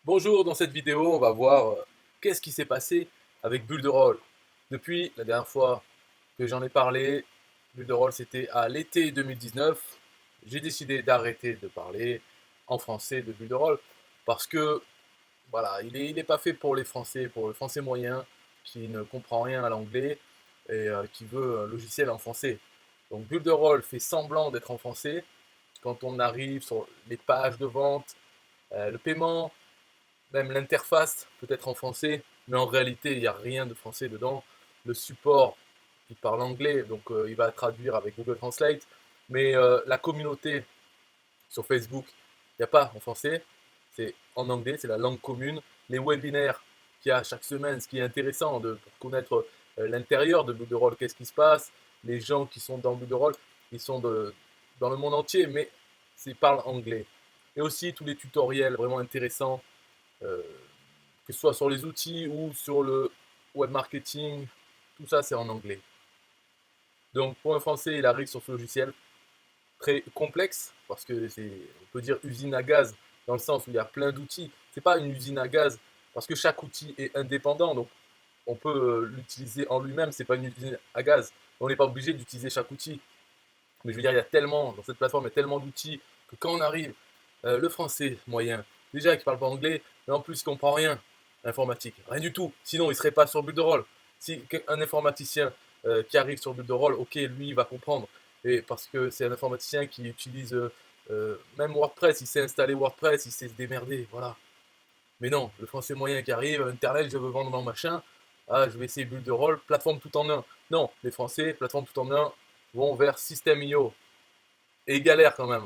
Bonjour, dans cette vidéo, on va voir qu'est-ce qui s'est passé avec Builderall. Depuis la dernière fois que j'en ai parlé, Builderall c'était à l'été 2019. J'ai décidé d'arrêter de parler en français de Builderall parce que voilà, il est pas fait pour les Français, pour le français moyen qui ne comprend rien à l'anglais et qui veut un logiciel en français. Donc Builderall fait semblant d'être en français quand on arrive sur les pages de vente, le paiement, même l'interface peut être en français, mais en réalité, il n'y a rien de français dedans. Le support, il parle anglais, donc il va traduire avec Google Translate. Mais la communauté sur Facebook, il n'y a pas en français, c'est en anglais, c'est la langue commune. Les webinaires qu'il y a chaque semaine, ce qui est intéressant pour connaître l'intérieur de Builderall, qu'est-ce qui se passe, les gens qui sont dans Builderall, ils sont dans le monde entier, mais ils parlent anglais. Et aussi tous les tutoriels vraiment intéressants euh, que ce soit sur les outils ou sur le web marketing, tout ça c'est en anglais. Donc pour un français, il arrive sur ce logiciel très complexe, parce que c'est, on peut dire usine à gaz, dans le sens où il y a plein d'outils. C'est pas une usine à gaz, parce que chaque outil est indépendant, donc on peut l'utiliser en lui-même, c'est pas une usine à gaz. On n'est pas obligé d'utiliser chaque outil. Mais je veux dire, il y a tellement, dans cette plateforme, il y a tellement d'outils que quand on arrive, le français moyen, déjà qui parle pas anglais, mais en plus il comprend rien, informatique, rien du tout. Sinon, il serait pas sur Builderall. Si un informaticien qui arrive sur Builderall, ok, lui, il va comprendre. Et parce que c'est un informaticien qui utilise même WordPress, il sait installer WordPress, il sait se démerder, voilà. Mais non, le français moyen qui arrive, Internet, je veux vendre mon machin, ah, je vais essayer Builderall, plateforme tout en un. Non, les Français, plateforme tout en un, vont vers System.io. Et ils galèrent quand même.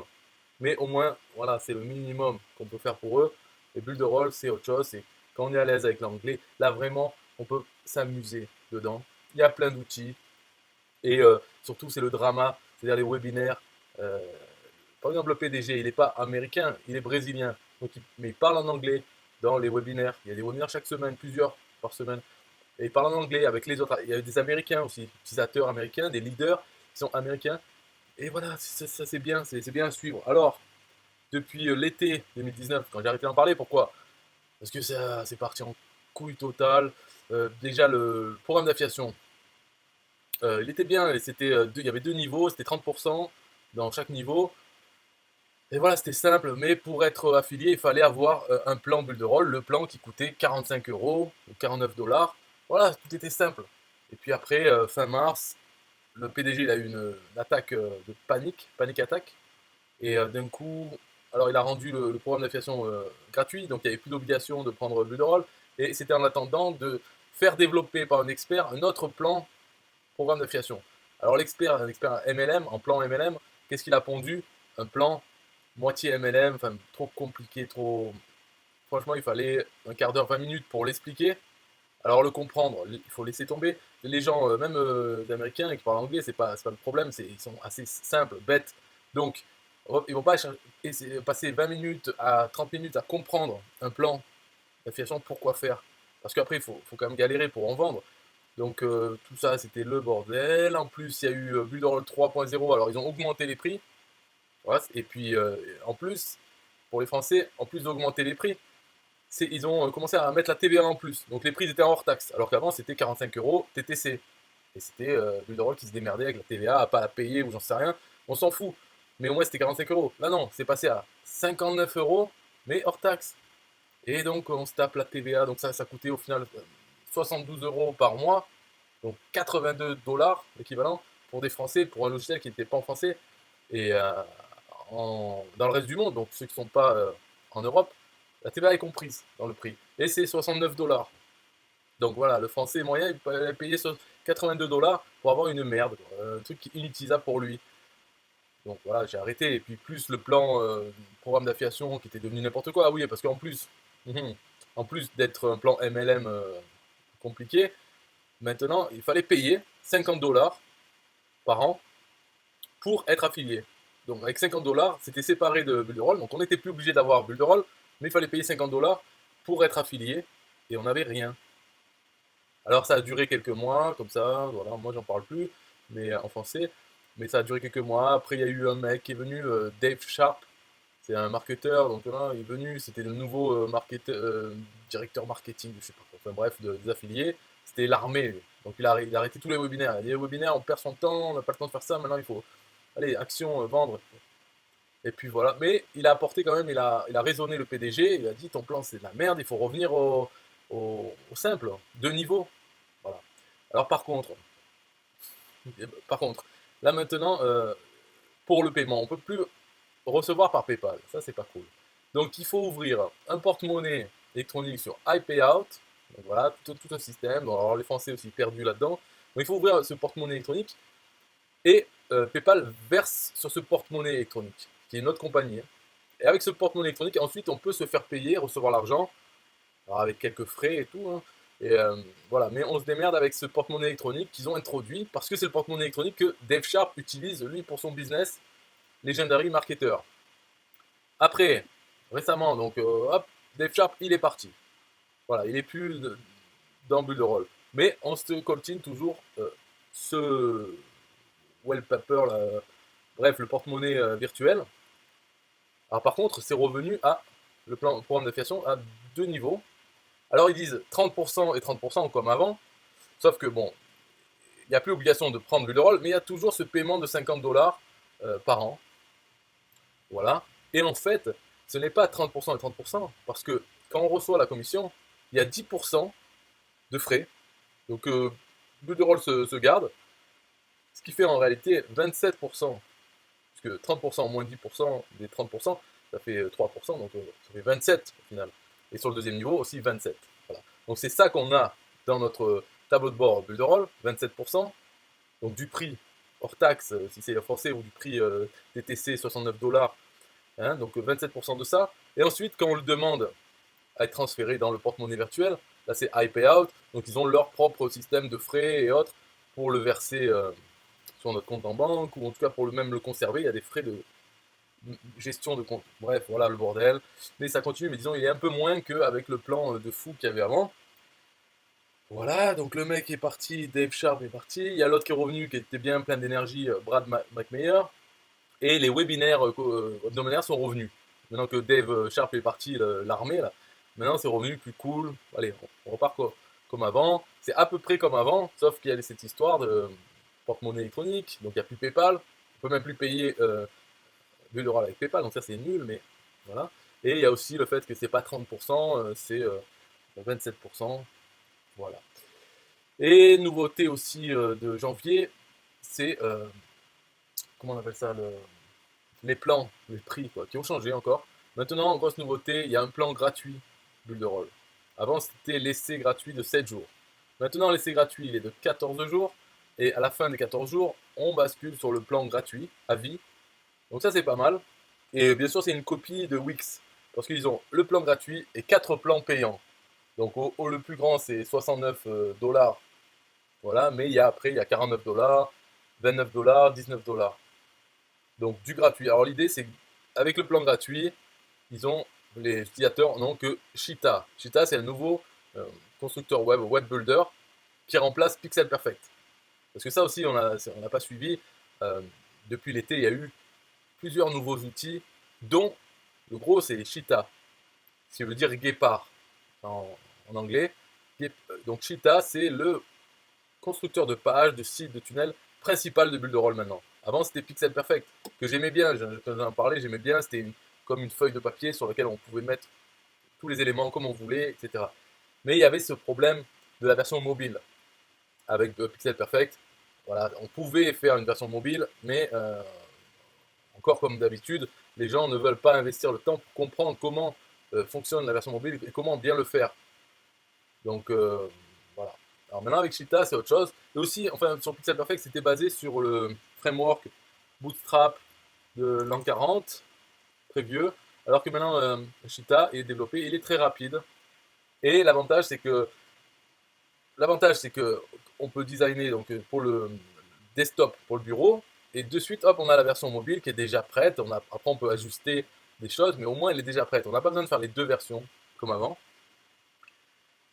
Mais au moins, voilà, c'est le minimum qu'on peut faire pour eux. Et Builderall, c'est autre chose. C'est quand on est à l'aise avec l'anglais, là vraiment, on peut s'amuser dedans. Il y a plein d'outils. Et surtout, c'est le drama, c'est-à-dire les webinaires. Euh, Par exemple, le PDG, il n'est pas américain, il est brésilien. Mais il parle en anglais dans les webinaires. Il y a des webinaires chaque semaine, plusieurs par semaine. Et il parle en anglais avec les autres. Il y a des Américains aussi, utilisateurs américains, des leaders qui sont américains. Et voilà, ça c'est bien, c'est bien à suivre. Alors, depuis l'été 2019, quand j'ai arrêté d'en parler, pourquoi? Parce que ça c'est parti en couille totale. Déjà, le programme d'affiliation, il était bien, et il y avait deux niveaux, c'était 30% dans chaque niveau. Et voilà, c'était simple, mais pour être affilié, il fallait avoir un plan Builderall, le plan qui coûtait 45 euros ou 49 dollars. Voilà, tout était simple. Et puis après, fin mars, le PDG il a eu une attaque de panique attaque. Et d'un coup, alors il a rendu le programme d'affiliation gratuit, donc il n'y avait plus d'obligation de prendre Builderall. Et c'était en attendant de faire développer par un expert un autre plan programme d'affiliation. Alors l'expert, un expert MLM, en plan MLM, qu'est-ce qu'il a pondu? Un plan moitié MLM, enfin trop compliqué, trop. Franchement, il fallait un quart d'heure, 20 minutes pour l'expliquer. Alors le comprendre, il faut laisser tomber. Les gens, même américains qui parlent anglais, c'est pas le problème, ils sont assez simples, bêtes. Donc, ils vont pas passer 20 minutes à 30 minutes à comprendre un plan d'affiliation, pourquoi faire. Parce qu'après, il faut quand même galérer pour en vendre. Donc tout ça, c'était le bordel. En plus, il y a eu Builderall 3.0, alors ils ont augmenté les prix. Voilà. Et puis, en plus, pour les Français, en plus d'augmenter les prix, ils ont commencé à mettre la TVA en plus. Donc les prix étaient hors taxe. Alors qu'avant, c'était 45 euros TTC. Et c'était Builderall qui se démerdait avec la TVA, à pas la payer ou j'en sais rien. On s'en fout. Mais au moins, c'était 45 euros. Là, non, c'est passé à 59 euros, mais hors taxe. Et donc, on se tape la TVA. Donc ça coûtait au final 72 euros par mois. Donc 82 dollars l'équivalent pour des Français, pour un logiciel qui n'était pas en français. Et dans le reste du monde, donc ceux qui ne sont pas en Europe, la TVA est comprise dans le prix. Et c'est 69 dollars. Donc voilà, le français moyen, il peut payer 82 dollars pour avoir une merde, un truc inutilisable pour lui. Donc voilà, j'ai arrêté. Et puis plus le plan, programme d'affiliation qui était devenu n'importe quoi. Ah oui, parce qu'en plus, en plus d'être un plan MLM compliqué, maintenant il fallait payer 50 dollars par an pour être affilié. Donc avec 50 dollars, c'était séparé de Builderall, donc on n'était plus obligé d'avoir Builderall, mais il fallait payer 50 dollars pour être affilié, et on n'avait rien. Alors ça a duré quelques mois, comme ça, voilà, moi j'en parle plus, mais en français, mais ça a duré quelques mois. Après il y a eu un mec qui est venu, Dave Sharp, C'est un marketeur, donc là, il est venu, c'était le nouveau directeur marketing, je sais pas quoi, enfin bref, des affiliés. C'était l'armée, lui. Donc il a arrêté tous les webinaires. Il a dit les webinaires, on perd son temps, on n'a pas le temps de faire ça, maintenant il faut, allez, action, vendre. Et puis voilà, mais il a apporté quand même, il a raisonné le PDG, il a dit ton plan c'est de la merde, il faut revenir au simple, deux niveaux. Voilà. Alors par contre, là maintenant, pour le paiement, on ne peut plus recevoir par PayPal, ça c'est pas cool. Donc il faut ouvrir un porte-monnaie électronique sur iPayout, donc voilà, tout un système, bon, alors les Français aussi perdus là-dedans. Donc il faut ouvrir ce porte-monnaie électronique et PayPal verse sur ce porte-monnaie électronique, qui est une autre compagnie, hein. Et avec ce porte-monnaie électronique, ensuite, on peut se faire payer, recevoir l'argent, alors avec quelques frais et tout, hein. Et voilà, mais on se démerde avec ce porte-monnaie électronique qu'ils ont introduit, parce que c'est le porte-monnaie électronique que Dave Sharp utilise, lui, pour son business Legendary Marketer. Après, récemment, donc, hop, Dave Sharp, il est parti. Voilà, il n'est plus dans Bulle de Roll. Mais on se coltine toujours ce wallpaper, là, bref, le porte-monnaie virtuel. Alors par contre, c'est revenu à le programme d'affiliation à deux niveaux. Alors ils disent 30% et 30% comme avant, sauf que bon, il n'y a plus obligation de prendre Builderall, mais il y a toujours ce paiement de 50 $ par an. Voilà. Et en fait, ce n'est pas 30% et 30%, parce que quand on reçoit la commission, il y a 10% de frais. Donc Builderall se garde, ce qui fait en réalité 27%, puisque 30% moins 10% des 30%, ça fait 3%, donc ça fait 27 au final. Et sur le deuxième niveau aussi 27. Voilà. Donc c'est ça qu'on a dans notre tableau de bord Builderall, 27%, donc du prix hors taxe, si c'est français, ou du prix TTC 69 $, hein, donc 27% de ça. Et ensuite, quand on le demande à être transféré dans le porte-monnaie virtuel, là c'est iPayout, donc ils ont leur propre système de frais et autres pour le verser sur notre compte en banque, ou en tout cas pour même le conserver, il y a des frais de gestion de compte. Bref, voilà le bordel. Mais ça continue, mais disons, il est un peu moins qu'avec le plan de fou qu'il y avait avant. Voilà, donc le mec est parti, Dave Sharp est parti, il y a l'autre qui est revenu, qui était bien plein d'énergie, Brad McMayer, et les webinaires hebdomadaires sont revenus. Maintenant que Dave Sharp est parti, l'armée, là, maintenant c'est revenu plus cool. Allez, on repart comme avant. C'est à peu près comme avant, sauf qu'il y a cette histoire de porte-monnaie électronique, donc il n'y a plus PayPal, on peut même plus payer $, avec PayPal, donc ça c'est nul, mais voilà. Et il y a aussi le fait que c'est pas 30%, c'est 27%, voilà. Et nouveauté aussi de janvier, c'est, comment on appelle ça, les plans, les prix, quoi, qui ont changé encore. Maintenant, grosse nouveauté, il y a un plan gratuit Bulle de Roll. Avant, c'était l'essai gratuit de 7 jours. Maintenant, l'essai gratuit, il est de 14 jours. Et à la fin des 14 jours, on bascule sur le plan gratuit à vie. Donc ça, c'est pas mal. Et bien sûr, c'est une copie de Wix. Parce qu'ils ont le plan gratuit et 4 plans payants. Donc le plus grand, c'est 69 $. Voilà, mais après, il y a 49 $, 29 $, 19 $. Donc du gratuit. Alors l'idée, c'est qu'avec le plan gratuit, les utilisateurs n'ont que Cheetah. Cheetah, c'est un nouveau constructeur web builder, qui remplace Pixel Perfect. Parce que ça aussi, on n'a pas suivi. Euh, Depuis l'été, il y a eu plusieurs nouveaux outils, dont le gros, c'est Cheetah, ce qui veut dire guépard en anglais. Donc Cheetah, c'est le constructeur de pages, de sites, de tunnels principal de Builderall maintenant. Avant, c'était Pixel Perfect, que j'aimais bien, j'en ai parlé, j'aimais bien, c'était comme une feuille de papier sur laquelle on pouvait mettre tous les éléments comme on voulait, etc. Mais il y avait ce problème de la version mobile avec Pixel Perfect. Voilà, on pouvait faire une version mobile, mais encore comme d'habitude, les gens ne veulent pas investir le temps pour comprendre comment fonctionne la version mobile et comment bien le faire. Donc voilà. Alors maintenant avec Cheetah, c'est autre chose. Et aussi, enfin sur Pixel Perfect, c'était basé sur le framework Bootstrap de l'an 40, très vieux. Alors que maintenant, Cheetah est développé, il est très rapide. Et l'avantage c'est que on peut designer donc pour le desktop, pour le bureau, et de suite, hop, on a la version mobile qui est déjà prête. Après, on peut ajuster des choses, mais au moins, elle est déjà prête. On n'a pas besoin de faire les deux versions comme avant.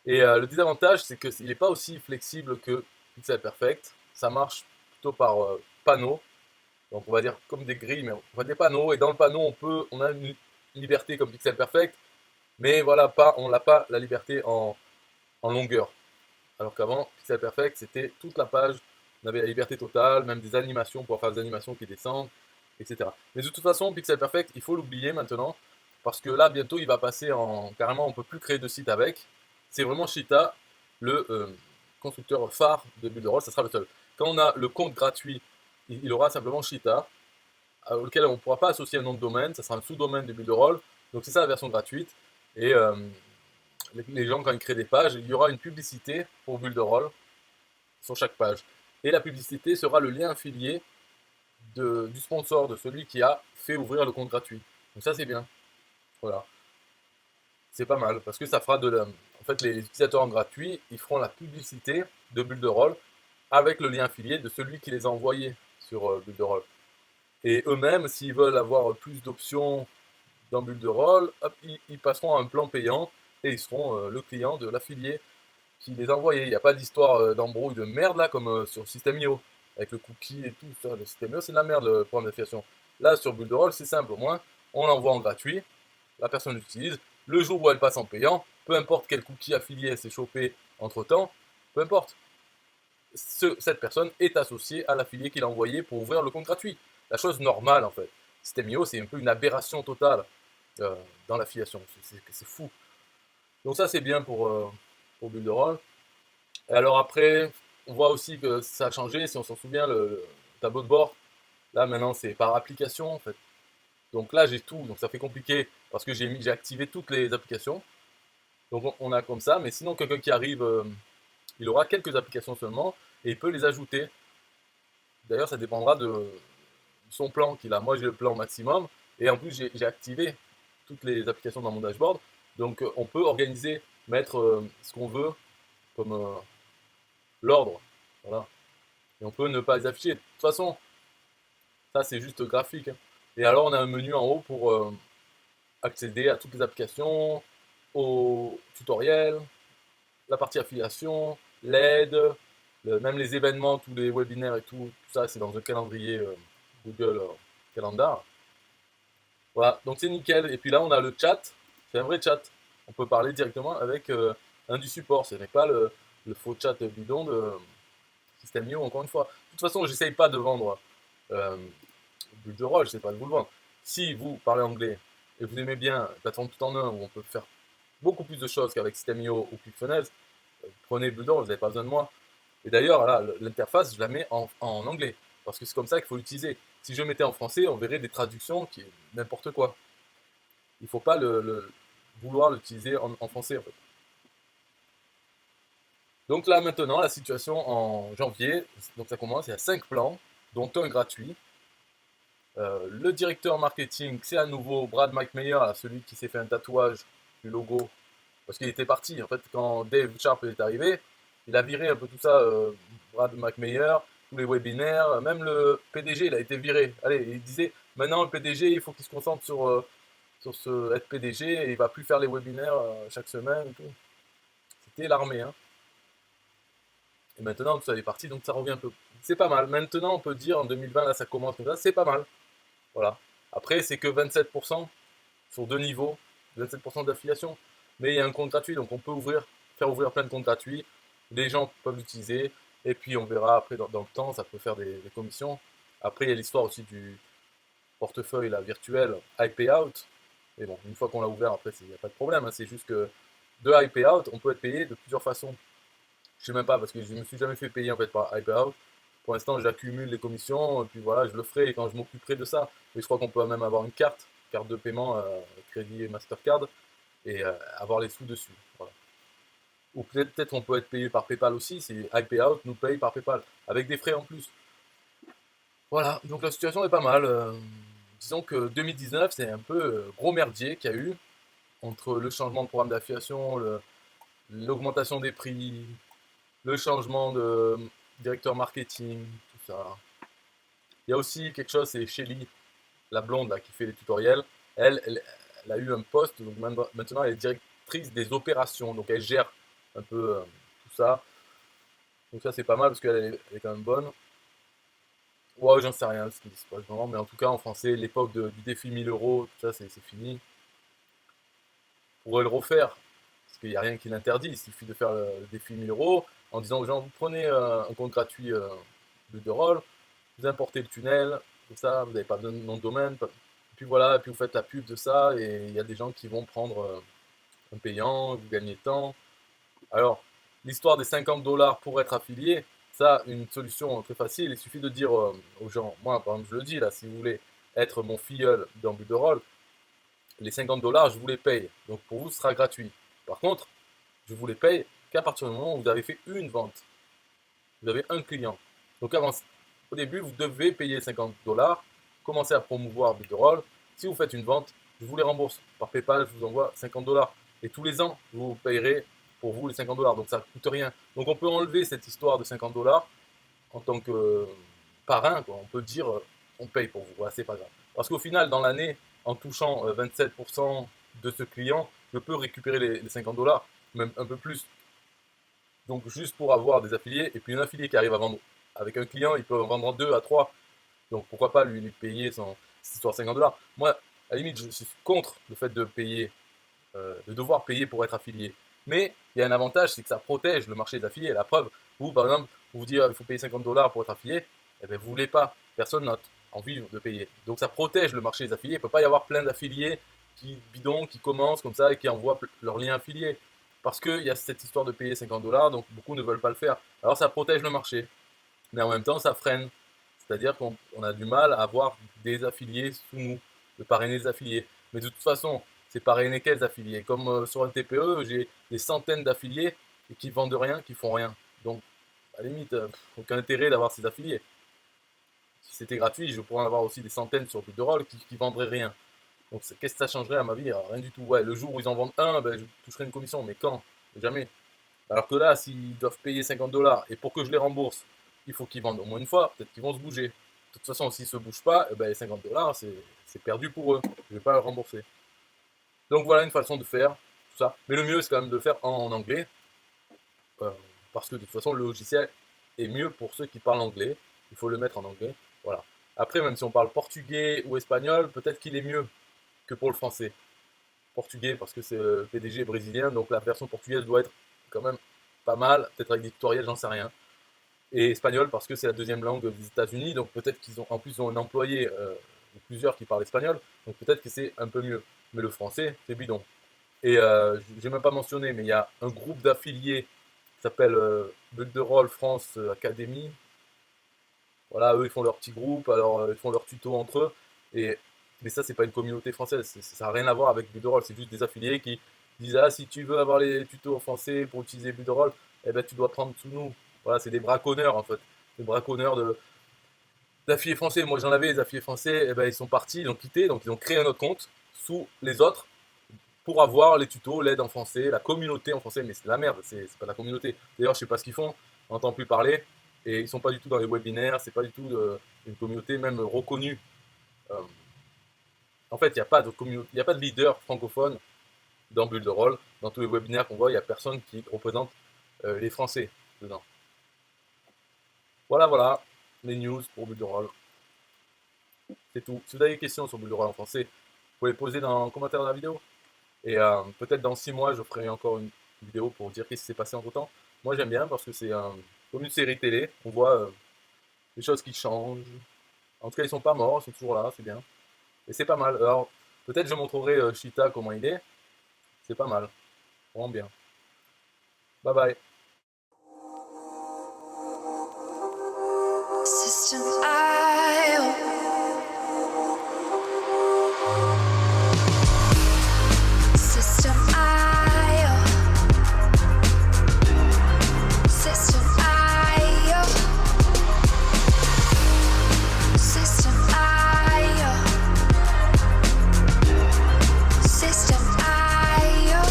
Et le désavantage, c'est qu'il n'est pas aussi flexible que Pixel Perfect. Ça marche plutôt par panneau. Donc on va dire comme des grilles, mais on voit des panneaux. Et dans le panneau, on a liberté comme Pixel Perfect, mais voilà, on n'a pas la liberté en longueur. Alors qu'avant, Pixel Perfect, c'était toute la page, on avait la liberté totale, même des animations, pour faire des animations qui descendent, etc. Mais de toute façon, Pixel Perfect, il faut l'oublier maintenant, parce que là, bientôt, il va passer en... Carrément, on ne peut plus créer de site avec. C'est vraiment Cheetah, le constructeur phare de Builderall, ça sera le seul. Quand on a le compte gratuit, il aura simplement Cheetah, auquel on ne pourra pas associer un nom de domaine, ça sera un sous-domaine de Builderall. Donc c'est ça la version gratuite. Et les gens, quand ils créent des pages, il y aura une publicité pour Builderall sur chaque page. Et la publicité sera le lien affilié du sponsor, de celui qui a fait ouvrir le compte gratuit. Donc ça c'est bien. Voilà. C'est pas mal, parce que ça fera de la... En fait, les utilisateurs en gratuit, ils feront la publicité de Builderall avec le lien affilié de celui qui les a envoyés sur Builderall. Et eux-mêmes, s'ils veulent avoir plus d'options dans Builderall, hop, ils passeront à un plan payant et ils seront le client de l'affilié qui les a envoyés. Il n'y a pas d'histoire d'embrouille de merde là comme sur System.io avec le cookie et tout ça. Le System.io c'est de la merde le programme d'affiliation. Là sur Builderall c'est simple, au moins on l'envoie en gratuit, la personne l'utilise. Le jour où elle passe en payant, peu importe quel cookie affilié elle s'est chopé entre temps, peu importe. Cette personne est associée à l'affilié qu'il a envoyé pour ouvrir le compte gratuit. La chose normale en fait. System.io c'est un peu une aberration totale dans l'affiliation. C'est fou. Donc ça c'est bien pour Builderall. Et alors après, on voit aussi que ça a changé, si on s'en souvient, le tableau de bord. Là maintenant c'est par application en fait. Donc là j'ai tout, donc ça fait compliqué parce que j'ai activé toutes les applications. Donc on a comme ça, mais sinon quelqu'un qui arrive, il aura quelques applications seulement et il peut les ajouter. D'ailleurs ça dépendra de son plan qu'il a. Moi j'ai le plan maximum et en plus j'ai activé toutes les applications dans mon dashboard. Donc on peut organiser, mettre ce qu'on veut comme l'ordre. Voilà. Et on peut ne pas les afficher. De toute façon, ça c'est juste graphique, hein. Et alors on a un menu en haut pour accéder à toutes les applications, aux tutoriels, la partie affiliation, l'aide, même les événements, tous les webinaires et tout ça c'est dans un calendrier Google Calendar. Voilà, donc c'est nickel. Et puis là on a le chat, c'est un vrai chat. On peut parler directement avec un du support, ce n'est pas le faux chat bidon de System.io encore une fois. De toute façon, j'essaye pas de vendre Builderall, je sais pas de vous le vendre. Si vous parlez anglais et vous aimez bien la plateforme tout en un où on peut faire beaucoup plus de choses qu'avec System.io ou ClickFunnels, prenez Builderall, vous n'avez pas besoin de moi. Et d'ailleurs, là, l'interface, je la mets en anglais parce que c'est comme ça qu'il faut l'utiliser. Si je mettais en français, on verrait des traductions qui est n'importe quoi. Il ne faut pas vouloir l'utiliser en français en fait. Donc là maintenant, la situation en janvier, donc ça commence, il y a 5 plans, dont un gratuit. Le directeur marketing, c'est à nouveau Brad McMeyer, celui qui s'est fait un tatouage du logo, parce qu'il était parti. En fait, quand Dave Sharp est arrivé, il a viré un peu tout ça, Brad McMeyer, tous les webinaires, même le PDG, il a été viré. Allez, il disait, maintenant le PDG, il faut qu'il se concentre sur être PDG, et il ne va plus faire les webinaires chaque semaine et tout. C'était l'armée, hein. Et maintenant, tout ça est parti, donc ça revient un peu. C'est pas mal. Maintenant, on peut dire, en 2020, là, ça commence comme ça, c'est pas mal. Voilà. Après, c'est que 27% sur deux niveaux, 27% d'affiliation. Mais il y a un compte gratuit, donc on peut faire ouvrir plein de comptes gratuits. Les gens peuvent l'utiliser. Et puis, on verra après, dans le temps, ça peut faire des commissions. Après, il y a l'histoire aussi du portefeuille là, virtuel, high payout. Mais bon, une fois qu'on l'a ouvert, après, il n'y a pas de problème, hein. C'est juste que de high payout, on peut être payé de plusieurs façons. Je sais même pas, parce que je me suis jamais fait payer en fait par HyperOut. Pour l'instant, j'accumule les commissions, et puis voilà, je le ferai quand je m'occuperai de ça. Mais je crois qu'on peut même avoir une carte de paiement, crédit et Mastercard, et avoir les sous dessus. Voilà. Ou peut-être on peut être payé par PayPal aussi, si HyperOut nous paye par PayPal, avec des frais en plus. Voilà, donc la situation est pas mal. Disons que 2019, c'est un peu gros merdier qu'il y a eu, entre le changement de programme d'affiliation, l'augmentation des prix, le changement de directeur marketing, tout ça. Il y a aussi quelque chose, c'est Shelly, la blonde là, qui fait les tutoriels. Elle a eu un poste, donc maintenant elle est directrice des opérations, donc elle gère un peu tout ça. Donc ça c'est pas mal parce qu'elle est quand même bonne. Ouais, j'en sais rien ce qui se passe vraiment, mais en tout cas en français, l'époque du défi 1000 euros, tout ça c'est fini. pourrait le refaire, parce qu'il n'y a rien qui l'interdit, il suffit de faire le défi 1000 € en disant aux gens, vous prenez un compte gratuit Builderall, vous importez le tunnel, comme ça, vous n'avez pas de nom de domaine, et puis voilà, et puis vous faites la pub de ça, et il y a des gens qui vont prendre un payant, vous gagnez temps. Alors, l'histoire des 50 $ pour être affilié, ça, une solution très facile, il suffit de dire aux gens, moi par exemple je le dis là, si vous voulez être mon filleul dans Builderall, les 50 $ je vous les paye, donc pour vous ce sera gratuit. Par contre, je vous les paye qu'à partir du moment où vous avez fait une vente, vous avez un client. Donc au début, vous devez payer 50 $, commencer à promouvoir Builderall. Si vous faites une vente, je vous les rembourse. Par PayPal, je vous envoie 50 $. Et tous les ans, vous payerez pour vous les 50 $. Donc ça ne coûte rien. Donc on peut enlever cette histoire de 50 $ en tant que parrain, quoi. On peut dire, on paye pour vous. Voilà, c'est pas grave. Parce qu'au final, dans l'année, en touchant 27% de ce client, je peux récupérer les 50 $, même un peu plus. Donc juste pour avoir des affiliés, et puis un affilié qui arrive à vendre avec un client, il peut en vendre 2 à 3. Donc pourquoi pas lui payer cette histoire de 50 $. Moi, à la limite, je suis contre le fait de payer, de devoir payer pour être affilié. Mais il y a un avantage, c'est que ça protège le marché des affiliés. La preuve, vous par exemple, vous dites il faut payer 50 $ pour être affilié, eh bien, vous ne voulez pas, personne n'a envie de payer. Donc ça protège le marché des affiliés. Il ne peut pas y avoir plein d'affiliés qui bidonnent, qui commencent comme ça et qui envoient leur lien affilié. Parce qu'il y a cette histoire de payer 50 $, donc beaucoup ne veulent pas le faire. Alors ça protège le marché, mais en même temps ça freine. C'est-à-dire qu'on a du mal à avoir des affiliés sous nous, de parrainer des affiliés. Mais de toute façon, c'est parrainer quels affiliés? Comme sur un TPE, j'ai des centaines d'affiliés et qui vendent rien, qui font rien. Donc, à la limite, aucun intérêt d'avoir ces affiliés. Si c'était gratuit, je pourrais en avoir aussi des centaines sur Builderall qui vendraient rien. Donc, qu'est-ce que ça changerait à ma vie? Rien du tout. Ouais, le jour où ils en vendent un, ben, je toucherai une commission, mais quand? Jamais. Alors que là, s'ils doivent payer 50 $ et pour que je les rembourse, il faut qu'ils vendent au moins une fois, peut-être qu'ils vont se bouger. De toute façon, s'ils ne se bougent pas, eh ben, les 50 $, c'est perdu pour eux. Je ne vais pas le rembourser. Donc voilà une façon de faire tout ça. Mais le mieux, c'est quand même de le faire en anglais. Parce que de toute façon, le logiciel est mieux pour ceux qui parlent anglais. Il faut le mettre en anglais. Voilà. Après, même si on parle portugais ou espagnol, peut-être qu'il est mieux que pour le français. Portugais, parce que c'est le PDG brésilien, donc la version portugaise doit être quand même pas mal, peut-être avec des tutoriels, j'en sais rien. Et espagnol, parce que c'est la deuxième langue des États-Unis, donc peut-être qu'ils ont, en plus, ils ont un employé, ou plusieurs qui parlent espagnol, donc peut-être que c'est un peu mieux. Mais le français, c'est bidon. Et j'ai même pas mentionné, mais il y a un groupe d'affiliés qui s'appelle Builderall France Academy. Voilà, eux, ils font leur petit groupe, alors ils font leurs tutos entre eux. Mais ça, c'est pas une communauté française, ça n'a rien à voir avec Builderall, c'est juste des affiliés qui disent ah, si tu veux avoir les tutos en français pour utiliser Builderall, eh ben, tu dois prendre sous nous. Voilà, c'est des braconneurs en fait, des braconneurs d'affiliés français. Moi j'en avais des affiliés français, eh ben, ils sont partis, ils ont quitté, donc ils ont créé un autre compte sous les autres pour avoir les tutos, l'aide en français, la communauté en français, mais c'est de la merde, c'est pas de la communauté. D'ailleurs, je sais pas ce qu'ils font, on n'entend plus parler, et ils sont pas du tout dans les webinaires, c'est pas du tout une communauté même reconnue. En fait, il n'y a pas de communauté, il n'y a pas de leader francophone dans Builderall. Dans tous les webinaires qu'on voit, il n'y a personne qui représente les Français dedans. Voilà, les news pour Builderall. C'est tout. Si vous avez des questions sur Builderall en français, vous pouvez les poser dans le commentaire de la vidéo. Et peut-être dans 6 mois, je ferai encore une vidéo pour dire qu'est-ce qui s'est passé entre temps. Moi, j'aime bien parce que c'est comme une série télé. On voit les choses qui changent. En tout cas, ils sont pas morts, ils sont toujours là, c'est bien. Et c'est pas mal. Alors, peut-être je montrerai Cheetah comment il est. C'est pas mal. Vraiment bien. Bye bye. System IO. System IO. System IO. System IO. System IO.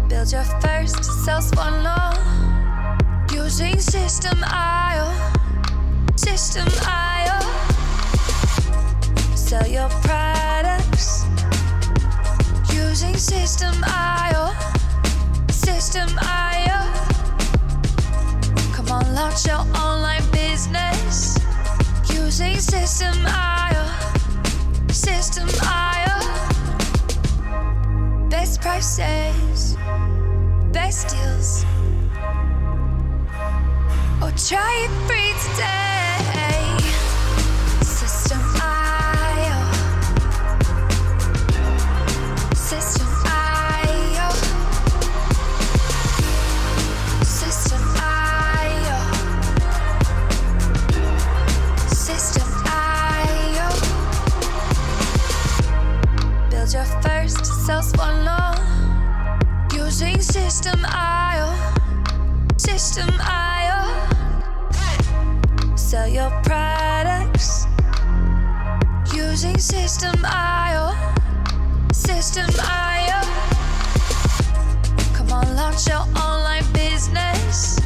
Build your first self-funnel using System IO. System IO. Sell your products using System IO. System IO. Come on, launch your online business using System IO. System IO. prices, best deals. Or try it free today. System IO. System IO. System IO. System IO. Build your first self-one using System IO. System IO. Sell your products using System IO. System IO. Come on, launch your online business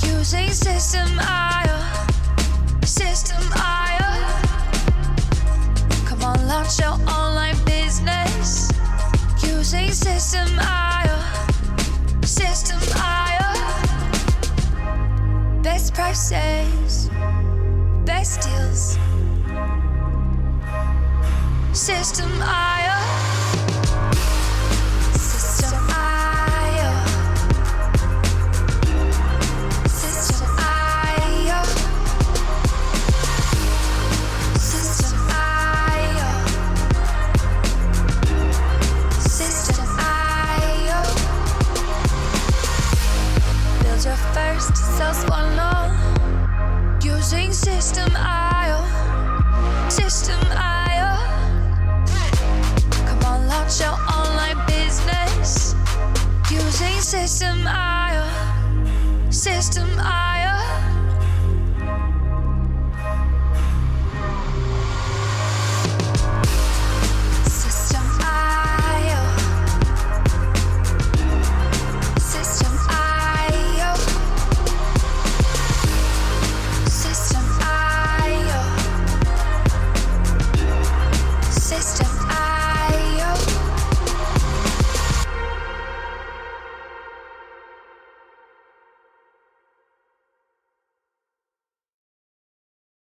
using System IO. System IO. Come on, launch your online business using System IO. System IO. Best prices, best deals. System IO. System IO. System IO. System IO. System IO. Build your first self-one using System IO. System IO. Come on, launch your online business using System IO. System IO.